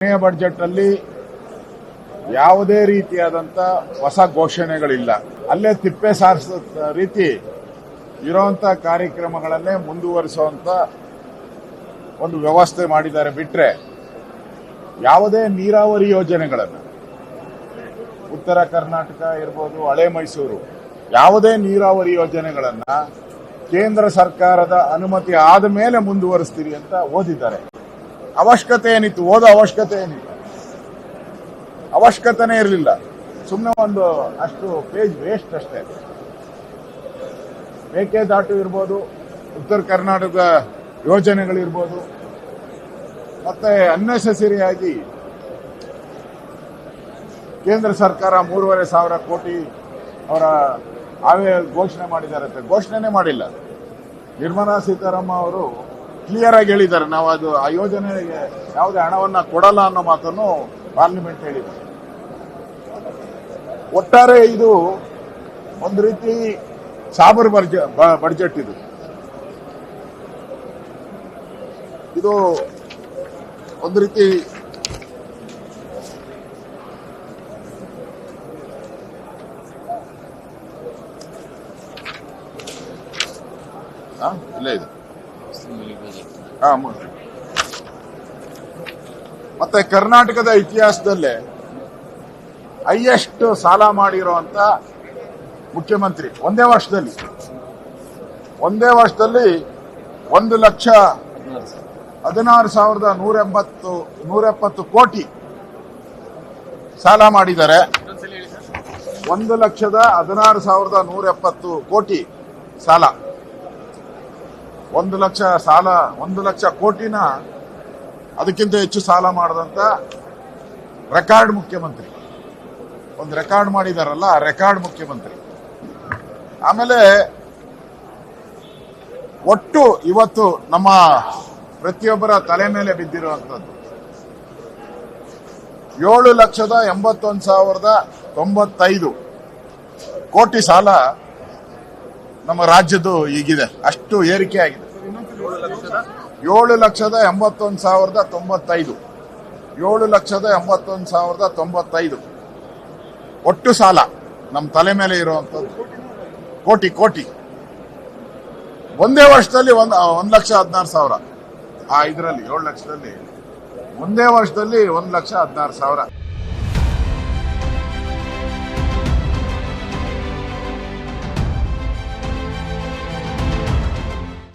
ಕೊನೆಯ ಬಜೆಟ್ ಅಲ್ಲಿ ಯಾವುದೇ ರೀತಿಯಾದಂತ ಹೊಸ ಘೋಷಣೆಗಳಿಲ್ಲ. ಅಲ್ಲೇ ತಿಪ್ಪೆ ಸಾರಿಸ ರೀತಿ ಇರುವಂತ ಕಾರ್ಯಕ್ರಮಗಳನ್ನೇ ಮುಂದುವರಿಸುವಂತ ಒಂದು ವ್ಯವಸ್ಥೆ ಮಾಡಿದ್ದಾರೆ. ಬಿಟ್ರೆ ಯಾವುದೇ ನೀರಾವರಿ ಯೋಜನೆಗಳನ್ನು ಉತ್ತರ ಕರ್ನಾಟಕ ಇರ್ಬೋದು, ಹಳೆ ಮೈಸೂರು, ಯಾವುದೇ ನೀರಾವರಿ ಯೋಜನೆಗಳನ್ನ ಕೇಂದ್ರ ಸರ್ಕಾರದ ಅನುಮತಿ ಆದ ಮೇಲೆ ಮುಂದುವರಿಸ್ತೀರಿ ಅಂತ ಓದಿದ್ದಾರೆ. ಅವಶ್ಯಕತೆ ಏನಿತ್ತು? ಓದೋ ಅವಶ್ಯಕತೆ ಏನಿತ್ತು? ಅವಶ್ಯಕತೆನೇ ಇರಲಿಲ್ಲ. ಸುಮ್ಮನೆ ಒಂದು ಅಷ್ಟು ಪೇಜ್ ವೇಸ್ಟ್ ಅಷ್ಟೇ. ಮೇಕೆದಾಟು ಇರ್ಬೋದು, ಉತ್ತರ ಕರ್ನಾಟಕ ಯೋಜನೆಗಳಿರ್ಬೋದು, ಮತ್ತೆ ಅನ್ನೆಸೆಸರಿಯಾಗಿ ಕೇಂದ್ರ ಸರ್ಕಾರ 3,500 ಕೋಟಿ ಅವರ ಘೋಷಣೆ ಮಾಡಿದ್ದಾರೆ. ಘೋಷಣೆನೇ ಮಾಡಿಲ್ಲ. ನಿರ್ಮಲಾ ಸೀತಾರಾಮನ್ ಅವರು ಕ್ಲಿಯರ್ ಆಗಿ ಹೇಳಿದ್ದಾರೆ, ನಾವು ಆ ಯೋಜನೆಗೆ ಯಾವುದೇ ಹಣವನ್ನ ಕೊಡಲ್ಲ ಅನ್ನೋ ಮಾತನ್ನು ಪಾರ್ಲಿಮೆಂಟ್ ಹೇಳಿದೆ. ಒಟ್ಟಾರೆ ಇದು ಒಂದು ರೀತಿ ಸಾಬರ್ ಬಜೆಟ್. ಇದು ಒಂದು ರೀತಿ ಇಲ್ಲೇ ಇದೆ. ಮತ್ತೆ ಕರ್ನಾಟಕದ ಇತಿಹಾಸದಲ್ಲೇ ಹೈಯೆಸ್ಟ್ ಸಾಲ ಮಾಡಿರುವಂತ ಮುಖ್ಯಮಂತ್ರಿ ಒಂದೇ ವರ್ಷದಲ್ಲಿ 1,16,170 ಕೋಟಿ ಸಾಲ ಮಾಡಿದ್ದಾರೆ. 1,16,170 ಕೋಟಿ ಸಾಲ. 1 ಲಕ್ಷ ಕೋಟಿನ ಅದಕ್ಕಿಂತ ಹೆಚ್ಚು ಸಾಲ ಮಾಡದಂತ ರೆಕಾರ್ಡ್ ಮುಖ್ಯಮಂತ್ರಿ. ಒಂದು ರೆಕಾರ್ಡ್ ಮಾಡಿದಾರಲ್ಲ, ಆ ರೆಕಾರ್ಡ್ ಮುಖ್ಯಮಂತ್ರಿ. ಆಮೇಲೆ ಒಟ್ಟು ಇವತ್ತು ನಮ್ಮ ಪ್ರತಿಯೊಬ್ಬರ ತಲೆ ಮೇಲೆ ಬಿದ್ದಿರುವಂತದ್ದು 7,81,95 ಕೋಟಿ ಸಾಲ ನಮ್ಮ ರಾಜ್ಯದ್ದು ಈಗಿದೆ. ಅಷ್ಟು ಏರಿಕೆ ಆಗಿದೆ. 7,81,95 7,81,95 ಒಟ್ಟು ಸಾಲ ನಮ್ಮ ತಲೆ ಮೇಲೆ ಇರುವಂತದ್ದು ಕೋಟಿ. ಒಂದೇ ವರ್ಷದಲ್ಲಿ 1,16,000. ಇದರಲ್ಲಿ 7 ಲಕ್ಷದಲ್ಲಿ ಒಂದೇ ವರ್ಷದಲ್ಲಿ 1,16,000.